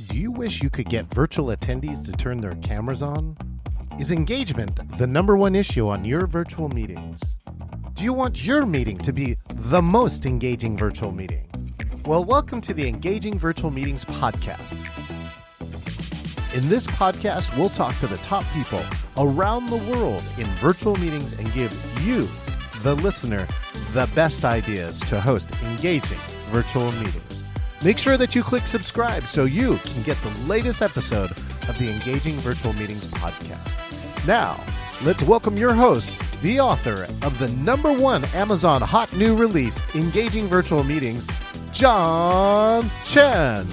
Do you wish you could get virtual attendees to turn their cameras on? Is engagement the number one issue on your virtual meetings? Do you want your meeting to be the most engaging virtual meeting? Well, welcome to the Engaging Virtual Meetings podcast. In this podcast, we'll talk to the top people around the world in virtual meetings and give you, the listener, the best ideas to host engaging virtual meetings. Make sure that you click subscribe so you can get the latest episode of the Engaging Virtual Meetings podcast. Now, let's welcome your host, the author of the #1 Amazon hot new release, Engaging Virtual Meetings, John Chen.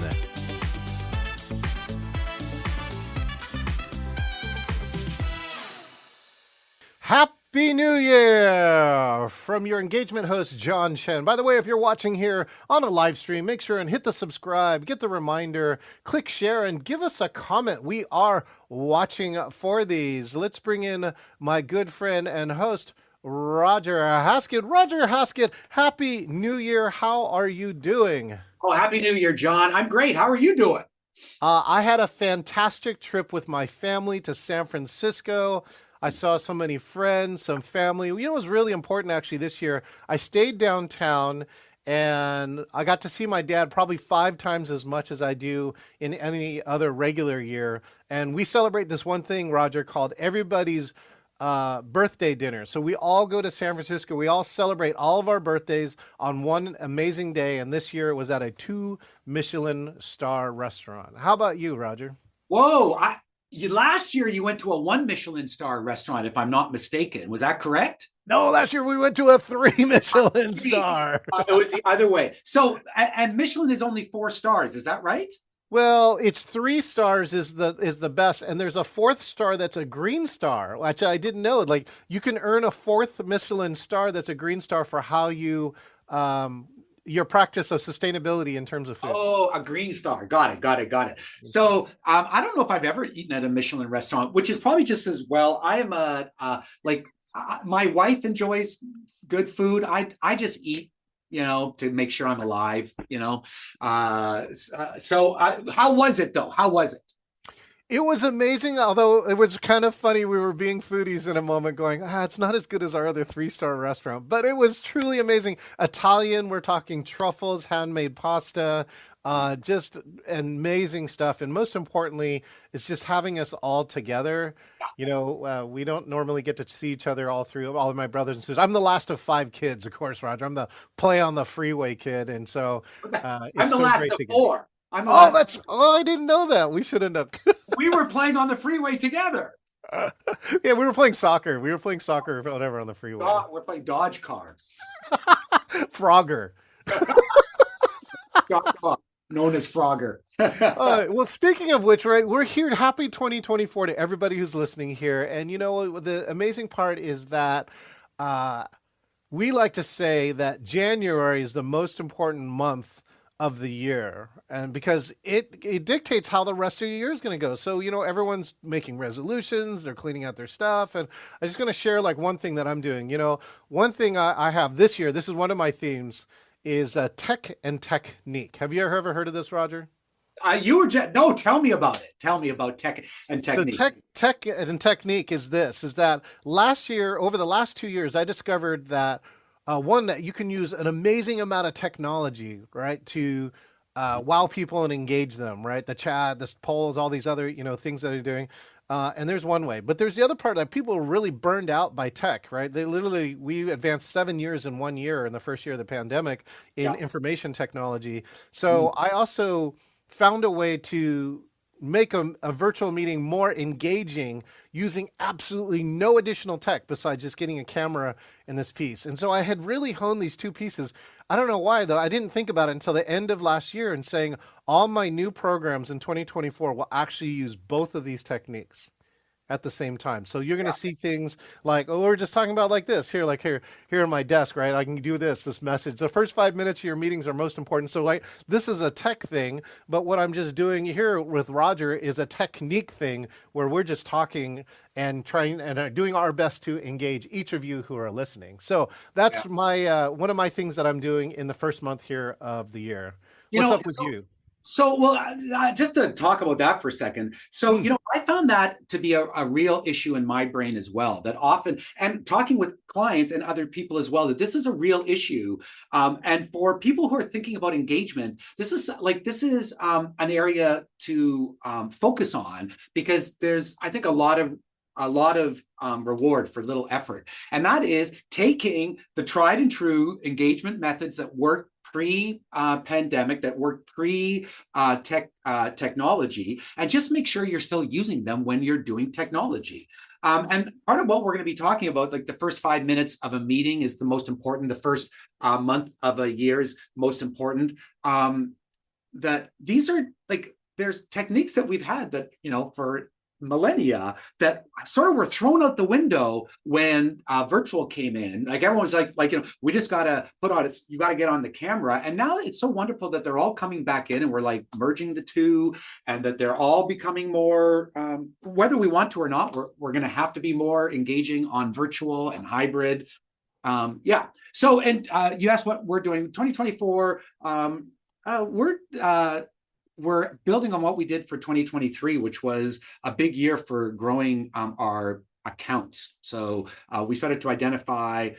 Happy New Year from your engagement host, John Chen. By the way, if you're watching here on a live stream, make sure and hit the subscribe, get the reminder, click share, and give us a comment. We are watching for these. Let's bring in my good friend and host, Roger Haskett. Roger Haskett, Happy New Year. How are you doing? Oh, Happy New Year, John. I'm great. How are you doing? I had a fantastic trip with my family to San Francisco. I saw so many friends, some family. You know, it was really important actually this year. I stayed downtown and I got to see my dad probably 5 times as much as I do in any other regular year. And we celebrate this one thing, Roger, called everybody's birthday dinner. So we all go to San Francisco. We all celebrate all of our birthdays on one amazing day. And this year it was at a 2 Michelin star restaurant. How about you, Roger? Whoa. Last year you went to a 1 Michelin star restaurant, if I'm not mistaken. Was that correct? No, last year we went to a 3 Michelin star. It was the other way. So, and Michelin is only 4 stars. Is that right? Well, it's 3 stars is the best, and there's a 4th star that's a green star, which I didn't know. Like you can earn a 4th Michelin star that's a green star for how you your practice of sustainability in terms of food. Oh, a green star. Got it. So I don't know if I've ever eaten at a Michelin restaurant, which is probably just as well. I am my wife enjoys good food. I just eat, to make sure I'm alive, So how was it though? How was it? It was amazing, although it was kind of funny. We were being foodies in a moment going, it's not as good as our other 3-star restaurant, but it was truly amazing. Italian, we're talking truffles, handmade pasta, just amazing stuff. And most importantly, it's just having us all together. We don't normally get to see each other all of my brothers and sisters. I'm the last of 5 kids, of course, Roger. I'm the play on the freeway kid. And so I'm the last of 4. I didn't know that. We should end up. We were playing on the freeway together. Yeah, we were playing soccer. Or whatever on the freeway. We're playing Dodge Car. Frogger. Known as Frogger. Well, speaking of which, right, we're here. Happy 2024 to everybody who's listening here. And the amazing part is that we like to say that January is the most important month of the year, and because it dictates how the rest of the year is going to go. So everyone's making resolutions, they're cleaning out their stuff, and I'm just going to share like one thing that I'm doing. One thing I have this year, this is one of my themes, is tech and technique. Have you ever heard of this, Roger? No, tell me about it. Tell me about tech and technique. So tech and technique is that last year, over the last 2 years, I discovered that one, that you can use an amazing amount of technology, right, to wow people and engage them, right? The chat, the polls, all these other, things that they're doing. And there's one way. But there's the other part that people are really burned out by tech, right? We advanced 7 years in 1 year in the first year of the pandemic in information technology. So I also found a way to make a virtual meeting more engaging using absolutely no additional tech besides just getting a camera in this piece. And so I had really honed these 2 pieces. I don't know why, though. I didn't think about it until the end of last year and saying all my new programs in 2024 will actually use both of these techniques at the same time. So you're going to see things like, we're just talking about like this here on my desk, right? I can do this message. The first 5 minutes of your meetings are most important. So like, this is a tech thing, but what I'm just doing here with Roger is a technique thing where we're just talking and trying and doing our best to engage each of you who are listening. So that's my, one of my things that I'm doing in the first month here of the year. What's up with you? So, well, just to talk about that for a second. So, Mm, I found that to be a real issue in my brain as well. That often, and talking with clients and other people as well, that this is a real issue. And for people who are thinking about engagement, this is an area to focus on because there's, I think, a lot of reward for little effort, and that is taking the tried and true engagement methods that work pre-pandemic, that work pre-technology, and just make sure you're still using them when you're doing technology. And part of what we're going to be talking about, like the first 5 minutes of a meeting is the most important. The first month of a year is most important. That these are like, there's techniques that we've had that, for millennia that sort of were thrown out the window when virtual came in. Like everyone's like, we just gotta put on it. You got to get on the camera. And now it's so wonderful that they're all coming back in, and we're like merging the two, and that they're all becoming more, whether we want to or not, we're going to have to be more engaging on virtual and hybrid. Yeah. So, and you asked what we're doing 2024. We're building on what we did for 2023, which was a big year for growing our accounts. So we started to identify,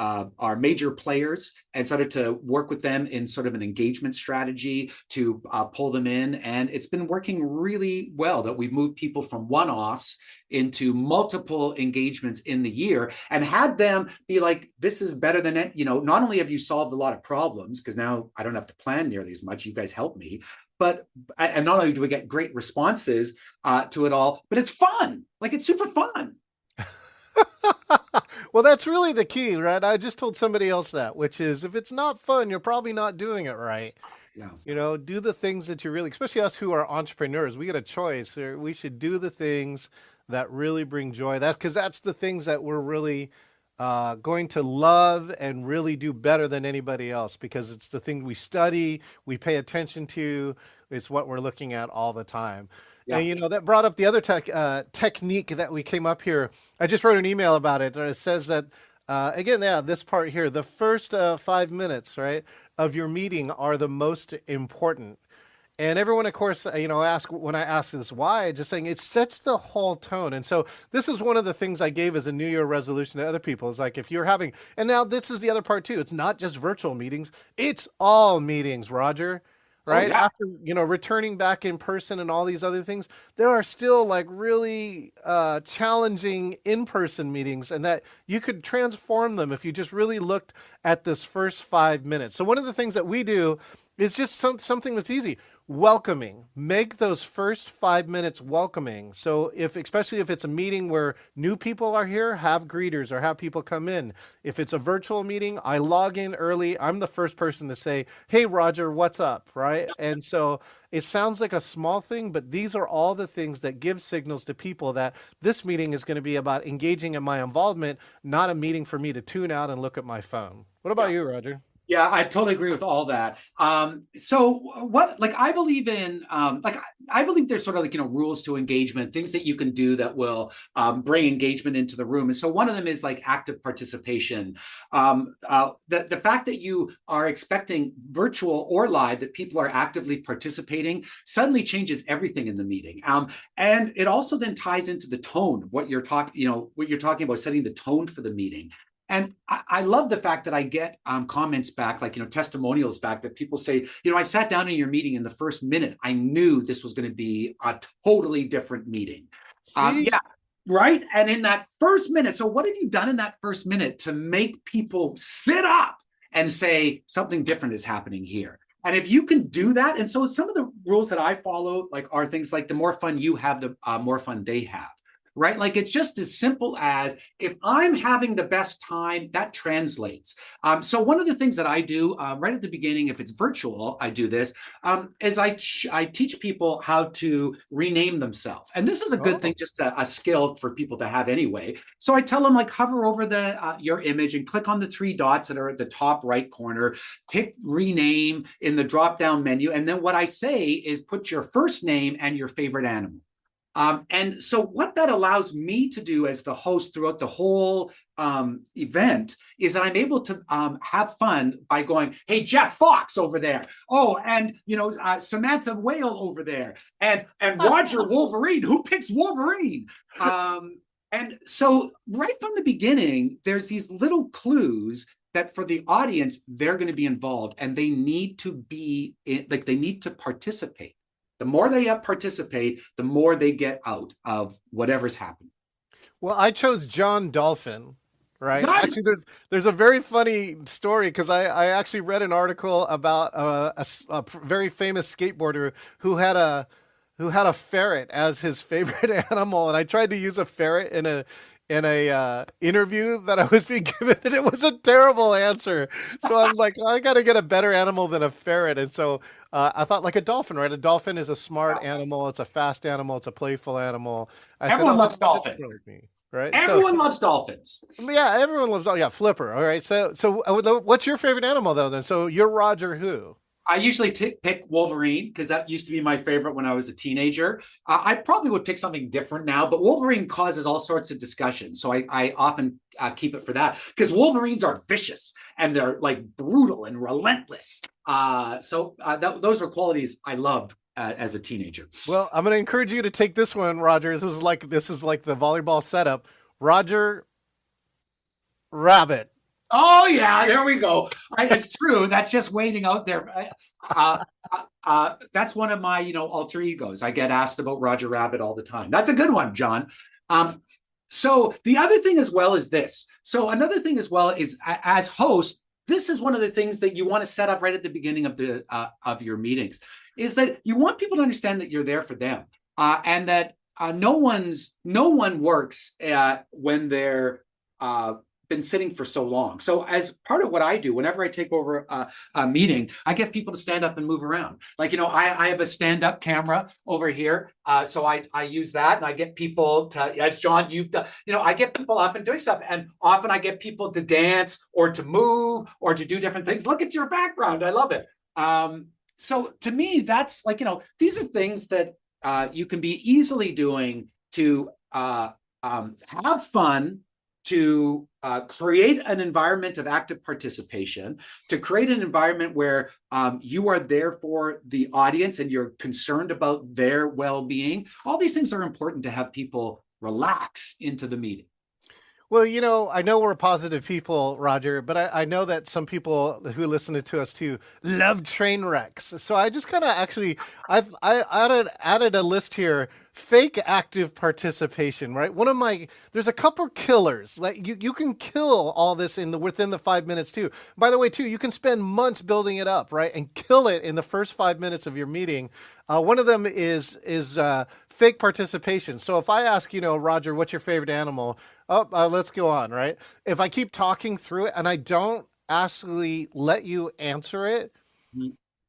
our major players and started to work with them in sort of an engagement strategy to pull them in. And it's been working really well that we've moved people from one-offs into multiple engagements in the year and had them be like, this is better than it. Not only have you solved a lot of problems, because now I don't have to plan nearly as much, you guys help me, and not only do we get great responses to it all, but it's fun. Like, it's super fun. well, that's really the key, right? I just told somebody else that, which is if it's not fun, you're probably not doing it right. Yeah. Do the things that you really, especially us who are entrepreneurs, we get a choice. We should do the things that really bring joy. Because that's the things that we're really going to love and really do better than anybody else, because it's the thing we study, we pay attention to. It's what we're looking at all the time. Yeah. And that brought up the other technique that we came up here. I just wrote an email about it, and it says that again, yeah, this part here, the first 5 minutes, right, of your meeting are the most important. And everyone, of course, ask when I ask this why, just saying it sets the whole tone. And so this is one of the things I gave as a New Year resolution to other people. Is like, if you're having, and now this is the other part too. It's not just virtual meetings; it's all meetings, Roger. Oh, Right yeah. after returning back in person and all these other things, there are still like really challenging in-person meetings, and that you could transform them if you just really looked at this first 5 minutes. So one of the things that we do is just something that's easy. Welcoming. Make those first 5 minutes welcoming. So especially if it's a meeting where new people are here, have greeters or have people come in. If it's a virtual meeting, I log in early. I'm the first person to say, "Hey, Roger, what's up?" Right? And so it sounds like a small thing, but these are all the things that give signals to people that this meeting is going to be about engaging in my involvement, not a meeting for me to tune out and look at my phone. What about Yeah. you, Roger? Yeah, I totally agree with all that. So what, like, I believe in, I believe there's sort of like, rules to engagement, things that you can do that will bring engagement into the room. And so one of them is like active participation. The fact that you are expecting virtual or live, that people are actively participating suddenly changes everything in the meeting. And it also then ties into the tone, what you're talking about, setting the tone for the meeting. And I love the fact that I get comments back, like, testimonials back, that people say, I sat down in your meeting in the first minute. I knew this was going to be a totally different meeting. See, Yeah, right. And in that first minute, so what have you done in that first minute to make people sit up and say something different is happening here? And if you can do that, and so some of the rules that I follow, like, are things like the more fun you have, the more fun they have. Right? Like, it's just as simple as, if I'm having the best time, that translates. So one of the things that I do right at the beginning, if it's virtual, I do this, is I teach people how to rename themselves. And this is a good thing, oh, just a skill for people to have anyway. So I tell them, like, hover over your image and click on the three dots that are at the top right corner, pick rename in the drop down menu. And then what I say is, put your first name and your favorite animal. And so what that allows me to do as the host throughout the whole event is that I'm able to have fun by going, hey, Jeff Fox over there. Oh, and Samantha Whale over there, and Roger Wolverine. Who picks Wolverine? And so right from the beginning, there's these little clues that for the audience, they're going to be involved, and they need to be they need to participate. The more they participate, the more they get out of whatever's happening. Well, I chose John Dolphin, right? Nice. Actually, there's a very funny story because I actually read an article about a very famous skateboarder who had a ferret as his favorite animal, and I tried to use a ferret in a interview that I was being given, and it was a terrible answer. So I'm like, I got to get a better animal than a ferret, and so I thought like a dolphin, right? A dolphin is a smart animal, it's a fast animal, it's a playful animal. Everyone loves that's dolphins. me, right? Everyone loves dolphins. Yeah, everyone loves. Oh, yeah, Flipper. All right. So what's your favorite animal though? Then, so you're Roger who? I usually pick Wolverine because that used to be my favorite when I was a teenager. I probably would pick something different now, but Wolverine causes all sorts of discussion. So I often keep it for that because Wolverines are vicious and they're like brutal and relentless. Those were qualities I loved as a teenager. Well, I'm going to encourage you to take this one, Roger. This is like the volleyball setup. Roger Rabbit. Oh yeah, there we go. It's true. That's just waiting out there. That's one of my alter egos. I get asked about Roger Rabbit all the time. That's a good one, John. So the other thing as well is this. So another thing as well is as host, this is one of the things that you want to set up right at the beginning of your meetings, is that you want people to understand that you're there for them, and that no one works when they're been sitting for so long. So as part of what I do, whenever I take over a meeting, I get people to stand up and move around. Like, I have a stand-up camera over here. So I use that, and I get people to, as John, you've done, I get people up and doing stuff. And often I get people to dance or to move or to do different things. Look at your background. I love it. So to me, that's like, these are things that you can be easily doing to have fun, to create an environment of active participation, to create an environment where you are there for the audience and you're concerned about their well-being. All these things are important to have people relax into the meeting. Well, I know we're positive people, Roger, but I know that some people who listen to us too love train wrecks. So I just kind of I added a list here. Fake active participation, right? There's a couple killers. Like you can kill all this within the 5 minutes too. By the way, too, you can spend months building it up, right, and kill it in the first 5 minutes of your meeting. One of them is fake participation. So if I ask, Roger, what's your favorite animal? Let's go on, right? If I keep talking through it and I don't actually let you answer it,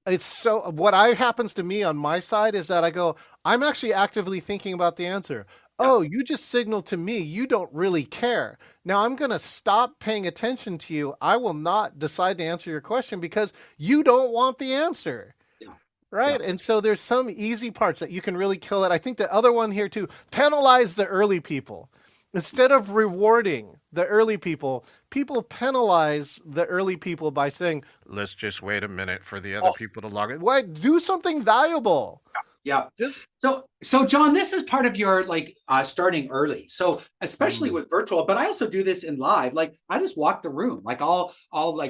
it's so what happens to me on my side is that I go, I'm actually actively thinking about the answer. Oh, you just signaled to me you don't really care. Now I'm going to stop paying attention to you. I will not decide to answer your question because you don't want the answer. Right. Yeah. And so there's some easy parts that you can really kill it. I think the other one here too, penalize the early people. Instead of rewarding the early people penalize the early people by saying, let's just wait a minute for the other people to log in. Why? Do something valuable. Yeah. So John, this is part of your starting early. So especially with virtual, but I also do this in live. Like I just walk the room. Like I'll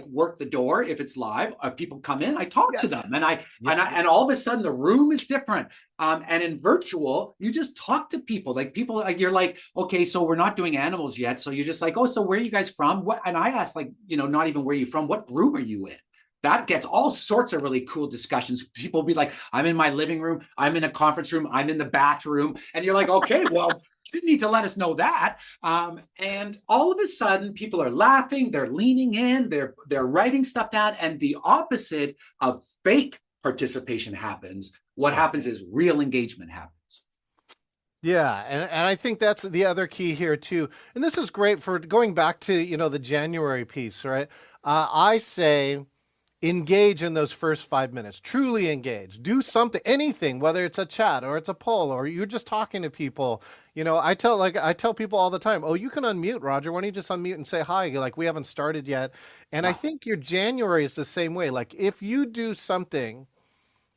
work the door if it's live. People come in, I talk to them, and and all of a sudden the room is different. And in virtual, you just talk to people. Like people, you're like, okay, so we're not doing animals yet. So you're just like, oh, so where are you guys from? What? And I ask not even where are you from? What room are you in? That gets all sorts of really cool discussions. People will be like, I'm in my living room, I'm in a conference room, I'm in the bathroom. And you're like, okay, well, you didn't need to let us know that. And all of a sudden, people are laughing, they're leaning in, they're writing stuff down. And the opposite of fake participation happens. What happens is real engagement happens. Yeah, and I think that's the other key here too. And this is great for going back to, the January piece, right? I say, engage in those first 5 minutes. Truly engage. Do something, anything, whether it's a chat or it's a poll or you're just talking to people. I tell people all the time, oh, you can unmute, Roger. Why don't you just unmute and say hi? You're like, we haven't started yet. And I think your January is the same way. Like if you do something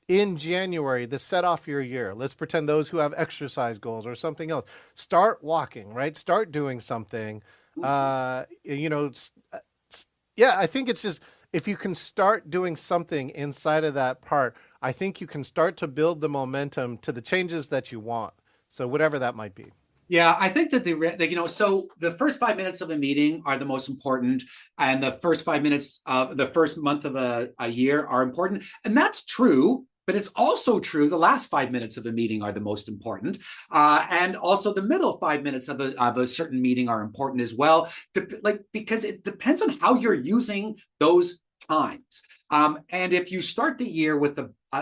in January to set off your year, let's pretend those who have exercise goals or something else, start walking, right? Start doing something. Yeah, I think it's just, if you can start doing something inside of that part, I think you can start to build the momentum to the changes that you want. So whatever that might be. Yeah, I think that so the first 5 minutes of a meeting are the most important, and the first 5 minutes of the first month of a year are important. And that's true, but it's also true the last 5 minutes of a meeting are the most important. And also the middle 5 minutes of a certain meeting are important as well, because it depends on how you're using those times. And if you start the year with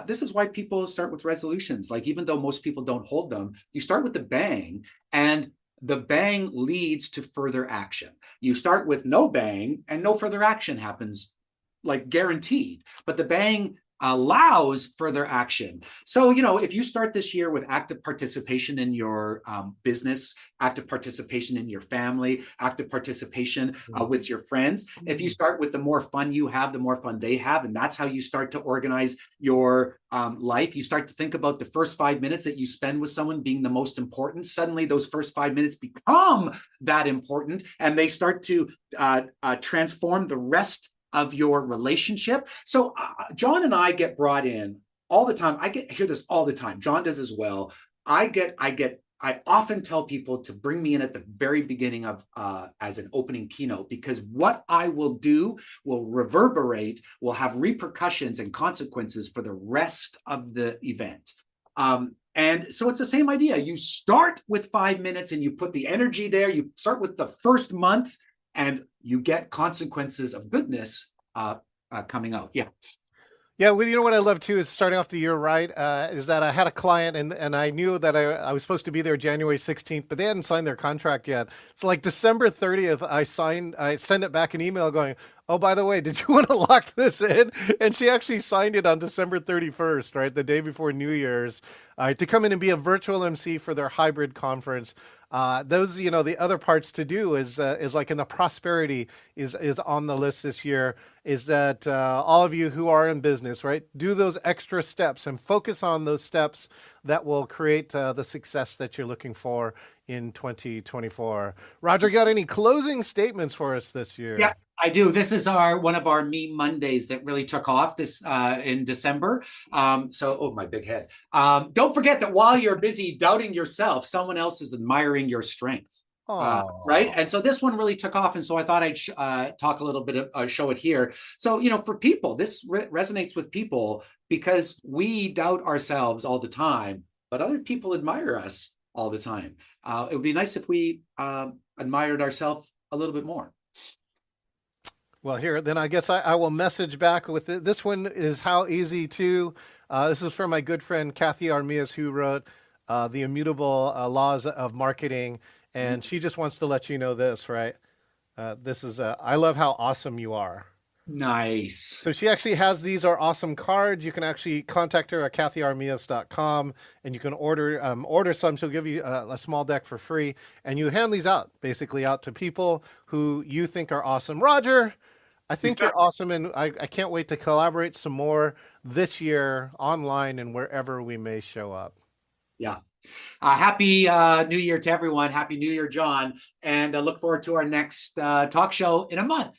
this is why people start with resolutions. Like, even though most people don't hold them, you start with the bang, and the bang leads to further action. You start with no bang and no further action happens, like guaranteed, but the bang allows further action. So, if you start this year with active participation in your business, active participation in your family, active participation with your friends, if you start with the more fun you have, the more fun they have, and that's how you start to organize your life, you start to think about the first 5 minutes that you spend with someone being the most important. Suddenly those first 5 minutes become that important, and they start to transform the rest of your relationship. So John and I get brought in all the time. I hear this all the time. John does as well. I often tell people to bring me in at the very beginning of as an opening keynote, because what I will do will reverberate, will have repercussions and consequences for the rest of the event. And so it's the same idea. You start with 5 minutes and you put the energy there. You start with the first month, and you get consequences of goodness coming out. Yeah. Yeah, well, you know what I love too is starting off the year right, is that I had a client and I knew that I was supposed to be there January 16th, but they hadn't signed their contract yet. So like December 30th, I sent it back an email going, oh, by the way, did you want to lock this in? And she actually signed it on December 31st, right? The day before New Year's, to come in and be a virtual MC for their hybrid conference. Those, the other parts to do is like in the prosperity is on the list this year, is that all of you who are in business, right, do those extra steps and focus on those steps that will create the success that you're looking for in 2024. Roger, got any closing statements for us this year? Yeah, I do. This is one of our Meme Mondays that really took off this in December. Oh, my big head. Don't forget that while you're busy doubting yourself, someone else is admiring your strength. Right. And so this one really took off. And so I thought I'd talk a little bit, show it here. So, for people, this resonates with people because we doubt ourselves all the time, but other people admire us all the time. It would be nice if we admired ourselves a little bit more. Well, here, then I guess I will message back with it. This one is how easy to. This is from my good friend Kathy Armias, who wrote The Immutable Laws of Marketing. And she just wants to let you know this, right? This is, I love how awesome you are. Nice. So she actually has, these are awesome cards. You can actually contact her at kathyarmias.com and you can order some. She'll give you a small deck for free. And you hand these out to people who you think are awesome. Roger, I think you're awesome. And I can't wait to collaborate some more this year online and wherever we may show up. Yeah. Happy New Year to everyone. Happy New Year, John. And I look forward to our next talk show in a month.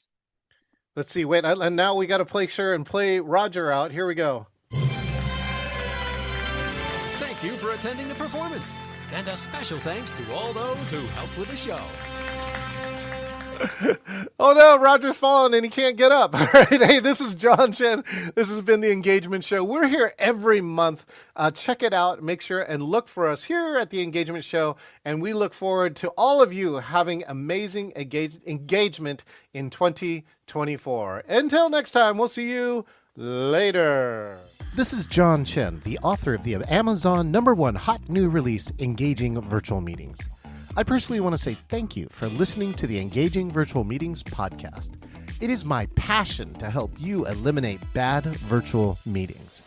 Let's see. Wait, and now we got to play Roger out. Here we go. Thank you for attending the performance. And a special thanks to all those who helped with the show. Oh no, Roger's fallen and he can't get up. All right. Hey, this is John Chen. This has been the Engagement Show. We're here every month. Check it out. Make sure and look for us here at the Engagement Show. And we look forward to all of you having amazing engagement in 2024. Until next time, we'll see you later. This is John Chen, the author of the Amazon #1 hot new release, Engaging Virtual Meetings. I personally want to say thank you for listening to the Engaging Virtual Meetings podcast. It is my passion to help you eliminate bad virtual meetings.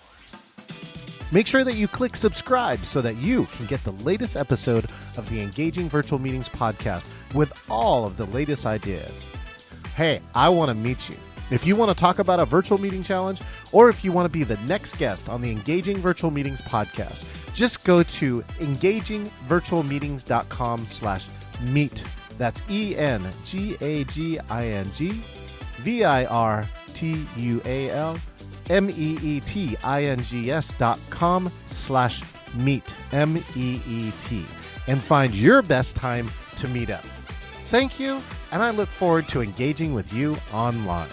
Make sure that you click subscribe so that you can get the latest episode of the Engaging Virtual Meetings podcast with all of the latest ideas. Hey, I want to meet you. If you want to talk about a virtual meeting challenge, or if you want to be the next guest on the Engaging Virtual Meetings podcast, just go to engagingvirtualmeetings.com/meet. That's engagingvirtualmeetings.com/meet, MEET, and find your best time to meet up. Thank you, and I look forward to engaging with you online.